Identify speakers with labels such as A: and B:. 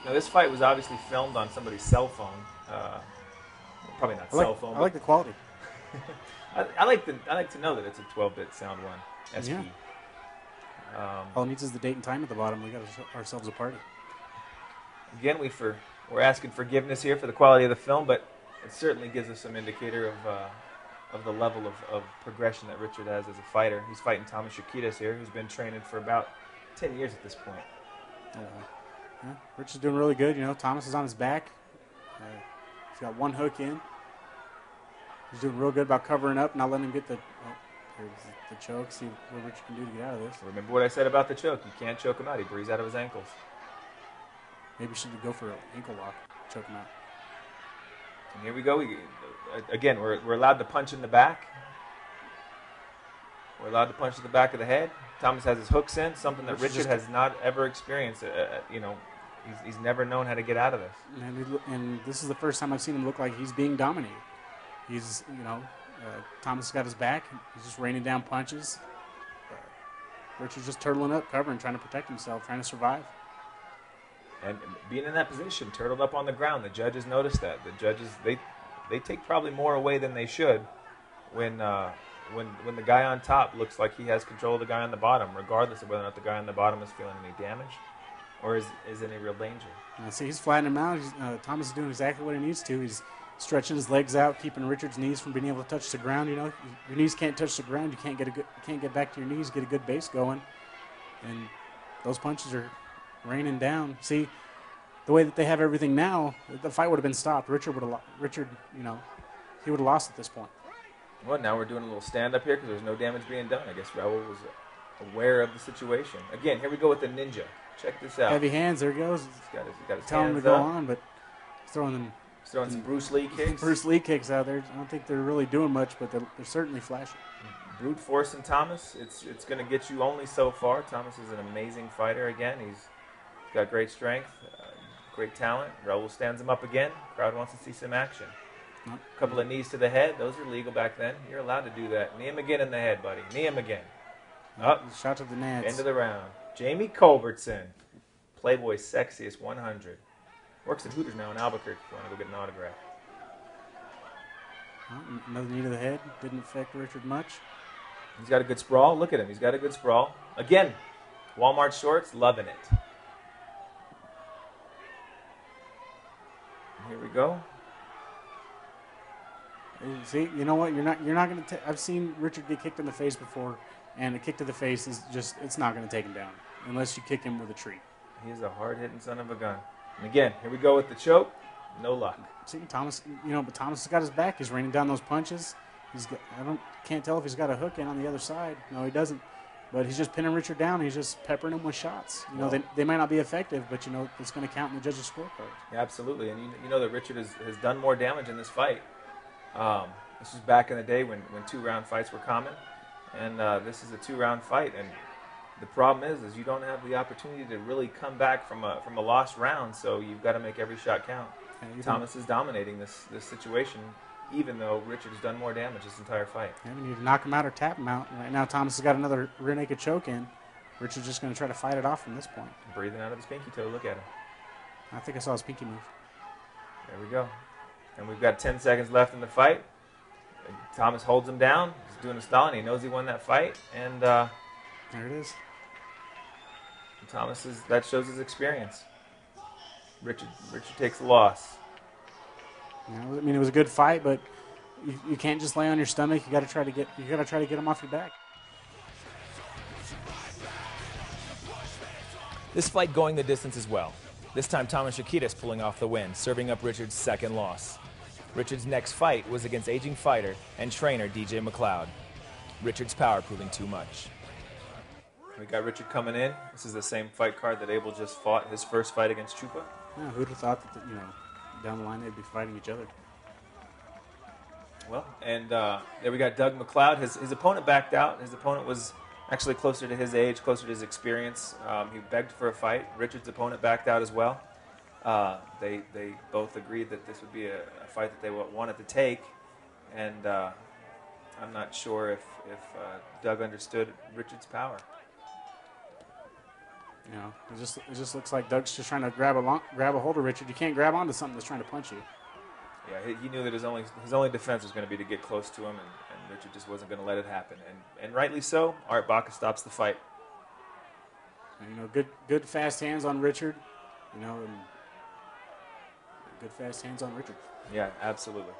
A: Now, this fight was obviously filmed on somebody's cell phone. Probably not cell phone.
B: I like the quality.
A: I like to know that it's a 12-bit Sound One SP.
B: Yeah. All it needs is the date and time at the bottom. We got ourselves a party.
A: Again, we're asking forgiveness here for the quality of the film, but it certainly gives us some indicator of the level of progression that Richard has as a fighter. He's fighting Thomas Yakitas here, who's been training for about 10 years at this point.
B: Yeah, Richard's doing really good. Thomas is on his back. He's got one hook in. He's doing real good about covering up, not letting him get the choke. See what Richard can do to get out of this.
A: Remember what I said about the choke. You can't choke him out. He breathes out of his ankles.
B: Maybe should go for an ankle lock, choke him out.
A: And here we go. Again, we're allowed to punch in the back. We're allowed to punch in the back of the head. Thomas has his hooks in, something that Richard has not ever experienced. He's never known how to get out of this.
B: And this is the first time I've seen him look like he's being dominated. Thomas got his back. He's just raining down punches. Richard's just turtling up, covering, trying to protect himself, trying to survive.
A: And being in that position, turtled up on the ground, the judges noticed that. The judges, they take probably more away than they should when the guy on top looks like he has control of the guy on the bottom, regardless of whether or not the guy on the bottom is feeling any damage or is in any real danger.
B: See, he's flattening him out. Thomas is doing exactly what he needs to. He's stretching his legs out, keeping Richard's knees from being able to touch the ground. Your knees can't touch the ground. You can't get back to your knees, get a good base going, and those punches are raining down. See, the way that they have everything now, the fight would have been stopped. Richard, he would have lost at this point.
A: Well, now we're doing a little stand-up here because there's no damage being done. I guess Raul was aware of the situation. Again, here we go with the ninja. Check this out.
B: Heavy hands. There he goes.
A: He's got his
B: telling him to go on, but he's throwing
A: some Bruce Lee kicks.
B: Bruce Lee kicks out there. I don't think they're really doing much, but they're certainly flashing.
A: Brute force in Thomas. It's going to get you only so far. Thomas is an amazing fighter. Again, he's got great strength, great talent. Raul stands him up again. Crowd wants to see some action. A couple of knees to the head. Those were legal back then. You're allowed to do that. Knee him again in the head, buddy. Knee him again. Up.
B: Shot to the nads.
A: End of the round. Jamie Culbertson, Playboy's Sexiest 100. Works at Hooters now in Albuquerque if you want to go get an autograph.
B: Another knee to the head. Didn't affect Richard much.
A: He's got a good sprawl. Look at him. He's got a good sprawl. Again, Walmart shorts, loving it. Here we go.
B: See, you know what? You're not going to. I've seen Richard get kicked in the face before, and a kick to the face is it's not going to take him down unless you kick him with a tree.
A: He's a hard-hitting son of a gun. And again, here we go with the choke. No luck.
B: See, Thomas. But Thomas has got his back. He's raining down those punches. Can't tell if he's got a hook in on the other side. No, he doesn't. But he's just pinning Richard down. He's just peppering him with shots. They might not be effective, but it's going to count in the judges' scorecard.
A: Yeah, absolutely. And you know that Richard has done more damage in this fight. This was back in the day when 2-round fights were common, and this is a 2-round fight. And the problem is you don't have the opportunity to really come back from a lost round. So you've got to make every shot count. Thomas is dominating this situation, even though Richard has done more damage this entire fight.
B: Yeah, we need to knock him out or tap him out. Right now, Thomas has got another rear naked choke in. Richard's just going to try to fight it off from this point.
A: Breathing out of his pinky toe. Look at him.
B: I think I saw his pinky move.
A: There we go. And we've got 10 seconds left in the fight. Thomas holds him down. He's doing a stall, and he knows he won that fight. And
B: there it is.
A: That shows his experience. Richard takes the loss.
B: Yeah, it was a good fight, but you can't just lay on your stomach. You got to try to get him off your back.
C: This fight going the distance as well. This time Thomas Yakitas pulling off the win, serving up Richard's second loss. Richard's next fight was against aging fighter and trainer DJ McLeod. Richard's power proving too much.
A: We got Richard coming in. This is the same fight card that Abel just fought his first fight against Chupa.
B: Yeah, who'd have thought that down the line they'd be fighting each other.
A: Well, and there we got Doug McLeod. His opponent backed out. His opponent was actually closer to his age, closer to his experience. He begged for a fight. Richard's opponent backed out as well. They both agreed that this would be a fight that they wanted to take, and I'm not sure if Doug understood Richard's power.
B: You know, it just looks like Doug's just trying to grab a hold of Richard. You can't grab onto something that's trying to punch you.
A: Yeah, he knew that his only defense was going to be to get close to him, and Richard just wasn't going to let it happen. And rightly so. Art Baca stops the fight.
B: And, you know, good fast hands on Richard. You know, and good fast hands on Richard.
A: Yeah, absolutely.